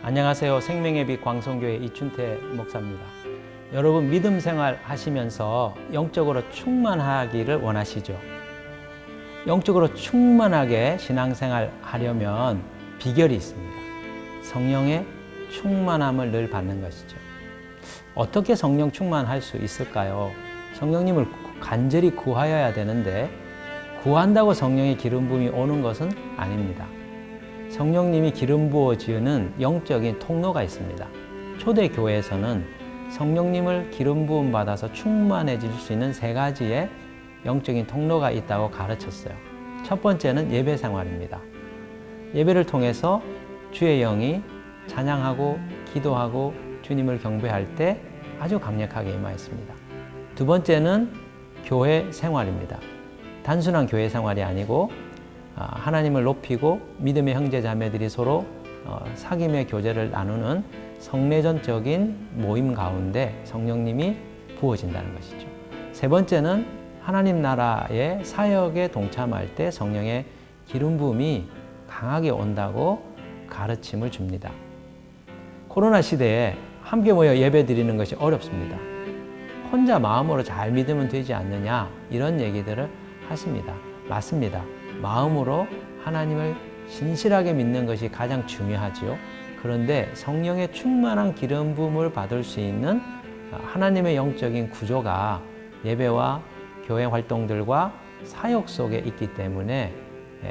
안녕하세요. 생명의 빛 광성교회 이춘태 목사입니다. 여러분 믿음 생활 하시면서 영적으로 충만하기를 원하시죠? 영적으로 충만하게 신앙생활 하려면 비결이 있습니다. 성령의 충만함을 늘 받는 것이죠. 어떻게 성령 충만할 수 있을까요? 성령님을 간절히 구하여야 되는데 구한다고 성령의 기름 부음이 오는 것은 아닙니다. 성령님이 기름 부어지는 영적인 통로가 있습니다. 초대교회에서는 성령님을 기름 부음 받아서 충만해질 수 있는 세 가지의 영적인 통로가 있다고 가르쳤어요. 첫 번째는 예배 생활입니다. 예배를 통해서 주의 영이 찬양하고 기도하고 주님을 경배할 때 아주 강력하게 임하였습니다. 두 번째는 교회 생활입니다. 단순한 교회 생활이 아니고 하나님을 높이고 믿음의 형제 자매들이 서로 사귐의 교제를 나누는 성례전적인 모임 가운데 성령님이 부어진다는 것이죠. 세 번째는 하나님 나라의 사역에 동참할 때 성령의 기름 부음이 강하게 온다고 가르침을 줍니다. 코로나 시대에 함께 모여 예배 드리는 것이 어렵습니다. 혼자 마음으로 잘 믿으면 되지 않느냐 이런 얘기들을 하십니다. 맞습니다. 마음으로 하나님을 진실하게 믿는 것이 가장 중요하지요. 그런데 성령의 충만한 기름 부음을 받을 수 있는 하나님의 영적인 구조가 예배와 교회 활동들과 사역 속에 있기 때문에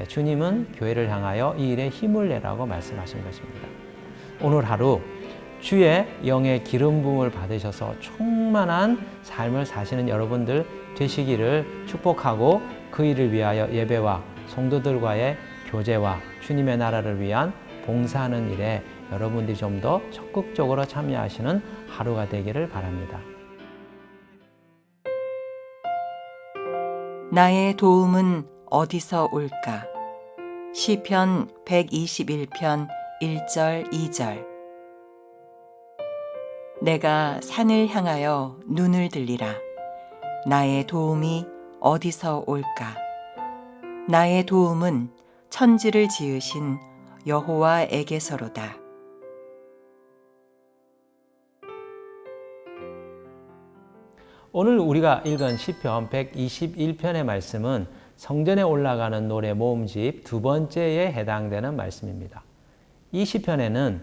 주님은 교회를 향하여 이 일에 힘을 내라고 말씀하신 것입니다. 오늘 하루 주의 영의 기름 부음을 받으셔서 충만한 삶을 사시는 여러분들 되시기를 축복하고 그 일을 위하여 예배와 성도들과의 교제와 주님의 나라를 위한 봉사하는 일에 여러분들이 좀 더 적극적으로 참여하시는 하루가 되기를 바랍니다. 나의 도움은 어디서 올까? 시편 121편 1절 2절. 내가 산을 향하여 눈을 들리라. 나의 도움이 어디서 올까? 나의 도움은 천지를 지으신 여호와에게서로다. 오늘 우리가 읽은 시편 121편의 말씀은 성전에 올라가는 노래 모음집 두 번째에 해당되는 말씀입니다. 이 시편에는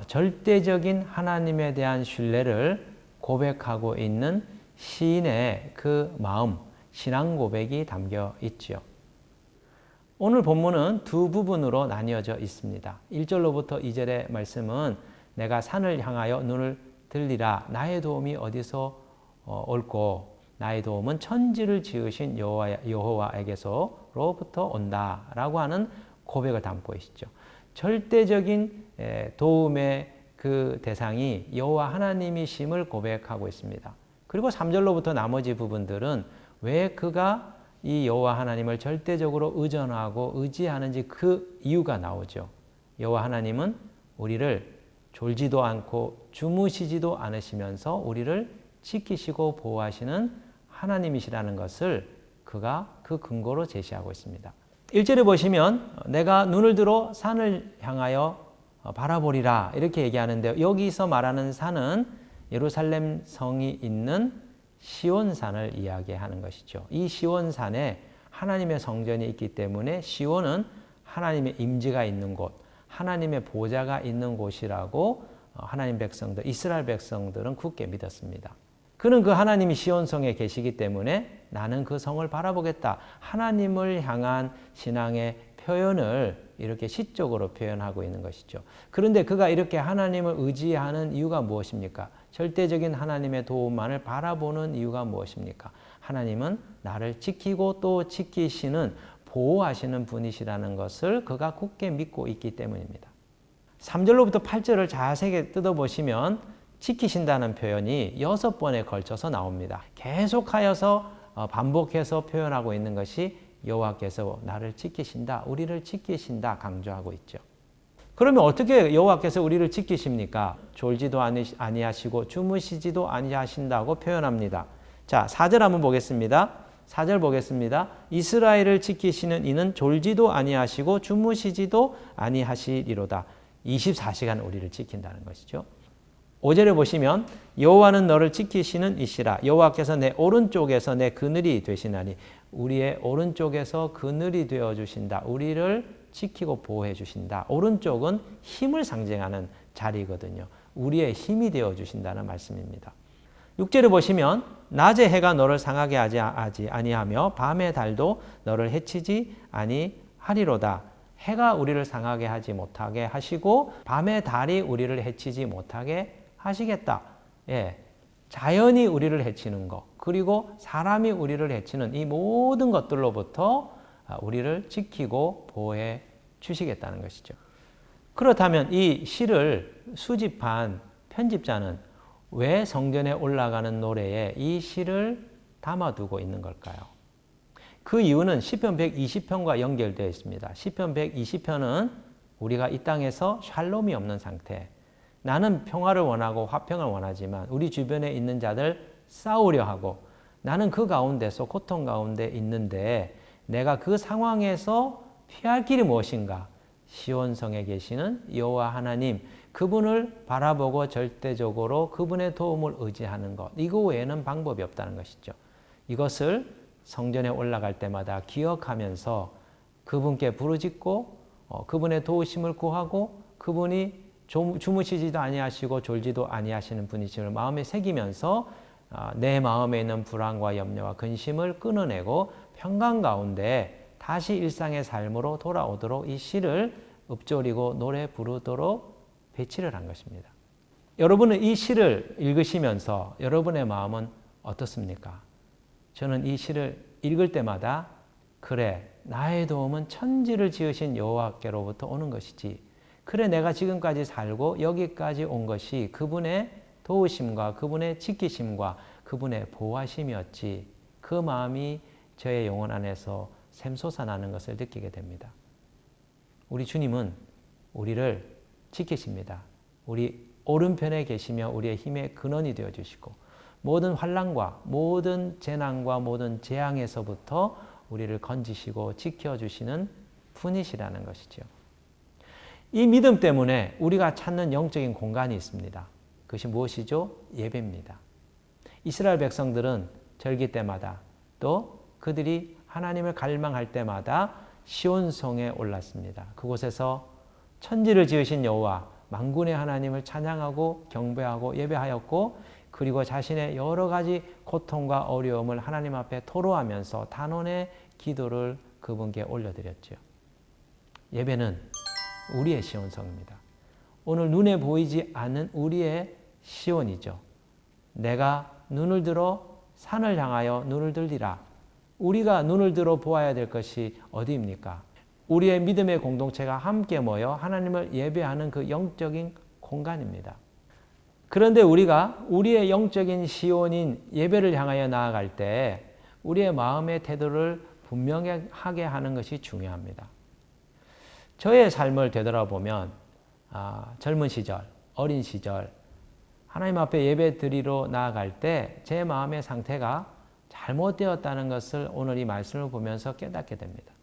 절대적인 하나님에 대한 신뢰를 고백하고 있는 시인의 그 마음, 신앙 고백이 담겨 있지요. 오늘 본문은 두 부분으로 나뉘어져 있습니다. 1절로부터 2절의 말씀은 내가 산을 향하여 눈을 들리라. 나의 도움이 어디서 올고 나의 도움은 천지를 지으신 여호와에게서로부터 온다라고 하는 고백을 담고 있죠. 절대적인 도움의 그 대상이 여호와 하나님이심을 고백하고 있습니다. 그리고 3절로부터 나머지 부분들은 왜 그가 이 여호와 하나님을 절대적으로 의존하고 의지하는지 그 이유가 나오죠. 여호와 하나님은 우리를 졸지도 않고 주무시지도 않으시면서 우리를 지키시고 보호하시는 하나님이시라는 것을 그가 그 근거로 제시하고 있습니다. 1절에 보시면 내가 눈을 들어 산을 향하여 바라보리라 이렇게 얘기하는데 여기서 말하는 산은 예루살렘 성이 있는 시온산을 이야기하는 것이죠. 이 시온산에 하나님의 성전이 있기 때문에 시온은 하나님의 임재가 있는 곳, 하나님의 보좌가 있는 곳이라고 하나님 백성들, 이스라엘 백성들은 굳게 믿었습니다. 그는 그 하나님이 시온성에 계시기 때문에 나는 그 성을 바라보겠다. 하나님을 향한 신앙의 표현을 이렇게 시적으로 표현하고 있는 것이죠. 그런데 그가 이렇게 하나님을 의지하는 이유가 무엇입니까? 절대적인 하나님의 도움만을 바라보는 이유가 무엇입니까? 하나님은 나를 지키고 또 지키시는 보호하시는 분이시라는 것을 그가 굳게 믿고 있기 때문입니다. 3절로부터 8절을 자세하게 뜯어보시면 지키신다는 표현이 6번에 걸쳐서 나옵니다. 계속하여서 반복해서 표현하고 있는 것이 여호와께서 나를 지키신다, 우리를 지키신다 강조하고 있죠. 그러면 어떻게 여호와께서 우리를 지키십니까? 졸지도 아니하시고 주무시지도 아니하신다고 표현합니다. 자, 4절 한번 보겠습니다. 4절 보겠습니다. 이스라엘을 지키시는 이는 졸지도 아니하시고 주무시지도 아니하시리로다. 24시간 우리를 지킨다는 것이죠. 5절에 보시면 여호와는 너를 지키시는 이시라. 여호와께서 내 오른쪽에서 내 그늘이 되시나니 우리의 오른쪽에서 그늘이 되어 주신다. 우리를 지키고 보호해 주신다. 오른쪽은 힘을 상징하는 자리거든요. 우리의 힘이 되어 주신다는 말씀입니다. 6절에 보시면 낮에 해가 너를 상하게 하지 아니하며 밤의 달도 너를 해치지 아니하리로다. 해가 우리를 상하게 하지 못하게 하시고 밤의 달이 우리를 해치지 못하게 하시겠다. 예, 자연이 우리를 해치는 것, 그리고 사람이 우리를 해치는 이 모든 것들로부터 우리를 지키고 보호해 주시겠다는 것이죠. 그렇다면 이 시를 수집한 편집자는 왜 성전에 올라가는 노래에 이 시를 담아두고 있는 걸까요? 그 이유는 시편 120편과 연결되어 있습니다. 시편 120편은 우리가 이 땅에서 샬롬이 없는 상태, 나는 평화를 원하고 화평을 원하지만 우리 주변에 있는 자들 싸우려 하고 나는 그 가운데서 고통 가운데 있는데 내가 그 상황에서 피할 길이 무엇인가? 시온성에 계시는 여호와 하나님, 그분을 바라보고 절대적으로 그분의 도움을 의지하는 것, 이거 외에는 방법이 없다는 것이죠. 이것을 성전에 올라갈 때마다 기억하면서 그분께 부르짖고 그분의 도우심을 구하고 그분이 주무시지도 아니하시고 졸지도 아니하시는 분이심을 마음에 새기면서 내 마음에 있는 불안과 염려와 근심을 끊어내고 평강 가운데 다시 일상의 삶으로 돌아오도록 이 시를 읊조리고 노래 부르도록 배치를 한 것입니다. 여러분은 이 시를 읽으시면서 여러분의 마음은 어떻습니까? 저는 이 시를 읽을 때마다 그래, 나의 도움은 천지를 지으신 여호와께로부터 오는 것이지. 그래, 내가 지금까지 살고 여기까지 온 것이 그분의 도우심과 그분의 지키심과 그분의 보호하심이었지. 그 마음이 저의 영혼 안에서 샘솟아나는 것을 느끼게 됩니다. 우리 주님은 우리를 지키십니다. 우리 오른편에 계시며 우리의 힘의 근원이 되어주시고 모든 환난과 모든 재난과 모든 재앙에서부터 우리를 건지시고 지켜주시는 분이시라는 것이죠. 이 믿음 때문에 우리가 찾는 영적인 공간이 있습니다. 그것이 무엇이죠? 예배입니다. 이스라엘 백성들은 절기 때마다 또 그들이 하나님을 갈망할 때마다 시온성에 올랐습니다. 그곳에서 천지를 지으신 여호와 만군의 하나님을 찬양하고 경배하고 예배하였고 그리고 자신의 여러 가지 고통과 어려움을 하나님 앞에 토로하면서 단원의 기도를 그분께 올려드렸죠. 예배는 우리의 시온성입니다. 오늘 눈에 보이지 않는 우리의 시온이죠. 내가 눈을 들어 산을 향하여 눈을 들리라. 우리가 눈을 들어 보아야 될 것이 어디입니까? 우리의 믿음의 공동체가 함께 모여 하나님을 예배하는 그 영적인 공간입니다. 그런데 우리가 우리의 영적인 시온인 예배를 향하여 나아갈 때 우리의 마음의 태도를 분명하게 하는 것이 중요합니다. 저의 삶을 되돌아보면 젊은 시절, 어린 시절 하나님 앞에 예배 드리러 나아갈 때 제 마음의 상태가 잘못되었다는 것을 오늘 이 말씀을 보면서 깨닫게 됩니다.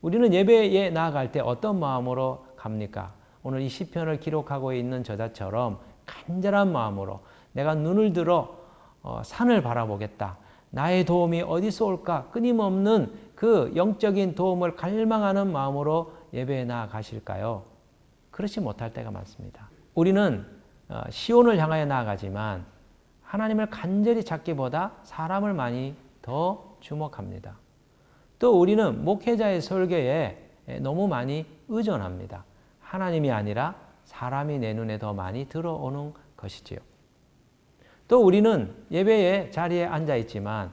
우리는 예배에 나아갈 때 어떤 마음으로 갑니까? 오늘 이 시편을 기록하고 있는 저자처럼 간절한 마음으로 내가 눈을 들어 산을 바라보겠다. 나의 도움이 어디서 올까? 끊임없는 그 영적인 도움을 갈망하는 마음으로 예배에 나아가실까요? 그렇지 못할 때가 많습니다. 우리는 시온을 향하여 나아가지만 하나님을 간절히 찾기보다 사람을 많이 더 주목합니다. 또 우리는 목회자의 설교에 너무 많이 의존합니다. 하나님이 아니라 사람이 내 눈에 더 많이 들어오는 것이지요. 또 우리는 예배의 자리에 앉아 있지만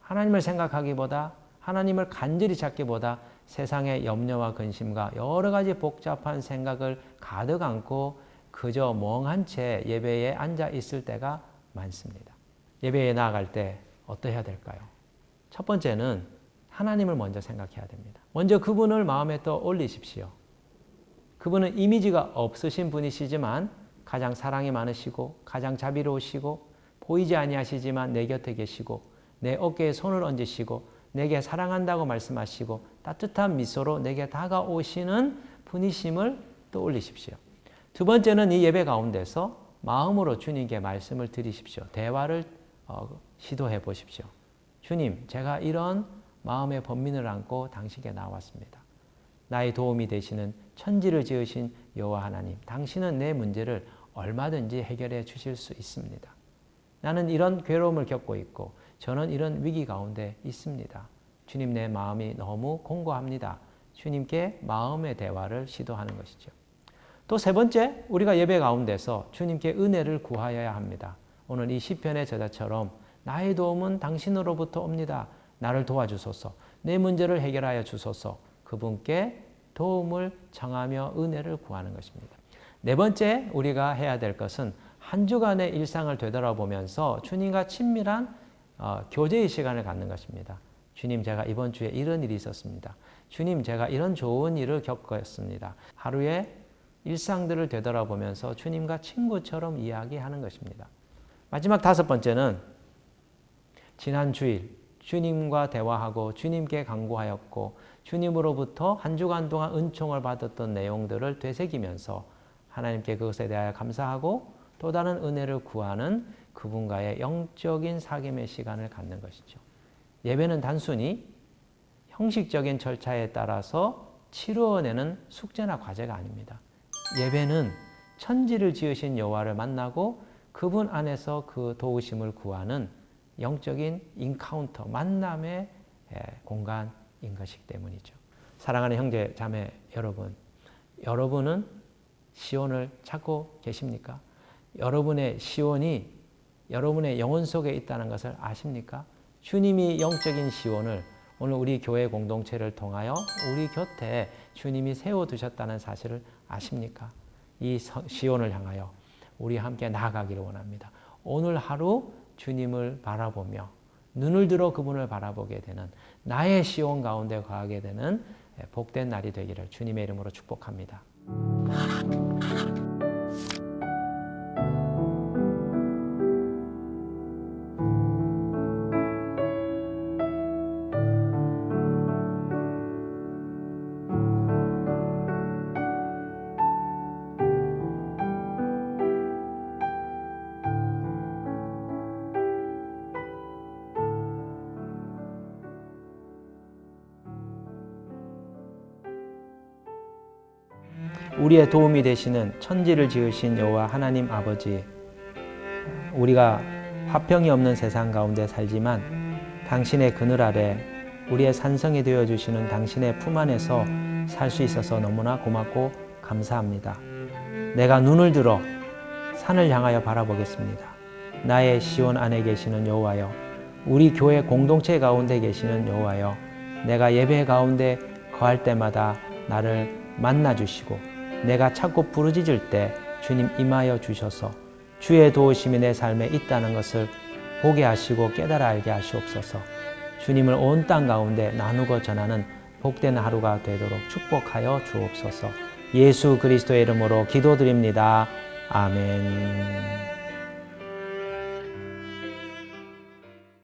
하나님을 생각하기보다 하나님을 간절히 찾기보다 세상의 염려와 근심과 여러 가지 복잡한 생각을 가득 안고 그저 멍한 채 예배에 앉아 있을 때가 많습니다. 예배에 나아갈 때 어떠해야 될까요? 첫 번째는 하나님을 먼저 생각해야 됩니다. 먼저 그분을 마음에 떠올리십시오. 그분은 이미지가 없으신 분이시지만 가장 사랑이 많으시고 가장 자비로우시고 보이지 아니하시지만 내 곁에 계시고 내 어깨에 손을 얹으시고 내게 사랑한다고 말씀하시고 따뜻한 미소로 내게 다가오시는 분이심을 떠올리십시오. 두 번째는 이 예배 가운데서 마음으로 주님께 말씀을 드리십시오. 대화를 시도해 보십시오. 주님, 제가 이런 마음의 번민을 안고 당신께 나왔습니다. 나의 도움이 되시는 천지를 지으신 여호와 하나님, 당신은 내 문제를 얼마든지 해결해 주실 수 있습니다. 나는 이런 괴로움을 겪고 있고 저는 이런 위기 가운데 있습니다. 주님, 내 마음이 너무 공고합니다. 주님께 마음의 대화를 시도하는 것이죠. 또 세 번째, 우리가 예배 가운데서 주님께 은혜를 구하여야 합니다. 오늘 이 시편의 저자처럼 나의 도움은 당신으로부터 옵니다. 나를 도와주소서. 내 문제를 해결하여 주소서. 그분께 도움을 청하며 은혜를 구하는 것입니다. 네 번째, 우리가 해야 될 것은 한 주간의 일상을 되돌아보면서 주님과 친밀한 교제의 시간을 갖는 것입니다. 주님, 제가 이번 주에 이런 일이 있었습니다. 주님, 제가 이런 좋은 일을 겪었습니다. 하루의 일상들을 되돌아보면서 주님과 친구처럼 이야기하는 것입니다. 마지막 다섯 번째는 지난 주일 주님과 대화하고 주님께 간구하였고 주님으로부터 한 주간 동안 은총을 받았던 내용들을 되새기면서 하나님께 그것에 대하여 감사하고 또 다른 은혜를 구하는 그분과의 영적인 사귐의 시간을 갖는 것이죠. 예배는 단순히 형식적인 절차에 따라서 치루어내는 숙제나 과제가 아닙니다. 예배는 천지를 지으신 여호와를 만나고 그분 안에서 그 도우심을 구하는 영적인 인카운터, 만남의 공간인 것이기 때문이죠. 사랑하는 형제, 자매 여러분, 여러분은 시온을 찾고 계십니까? 여러분의 시온이 여러분의 영혼 속에 있다는 것을 아십니까? 주님이 영적인 시온을 오늘 우리 교회 공동체를 통하여 우리 곁에 주님이 세워두셨다는 사실을 아십니까? 이 시온을 향하여 우리 함께 나아가기를 원합니다. 오늘 하루 주님을 바라보며 눈을 들어 그분을 바라보게 되는 나의 시온 가운데 거하게 되는 복된 날이 되기를 주님의 이름으로 축복합니다. 우리의 도움이 되시는 천지를 지으신 여호와 하나님 아버지, 우리가 화평이 없는 세상 가운데 살지만 당신의 그늘 아래 우리의 산성이 되어주시는 당신의 품 안에서 살 수 있어서 너무나 고맙고 감사합니다. 내가 눈을 들어 산을 향하여 바라보겠습니다. 나의 시온 안에 계시는 여호와여, 우리 교회 공동체 가운데 계시는 여호와여, 내가 예배 가운데 거할 때마다 나를 만나주시고 내가 찾고 부르짖을 때 주님 임하여 주셔서 주의 도우심이 내 삶에 있다는 것을 보게 하시고 깨달아 알게 하시옵소서. 주님을 온 땅 가운데 나누고 전하는 복된 하루가 되도록 축복하여 주옵소서. 예수 그리스도의 이름으로 기도드립니다. 아멘.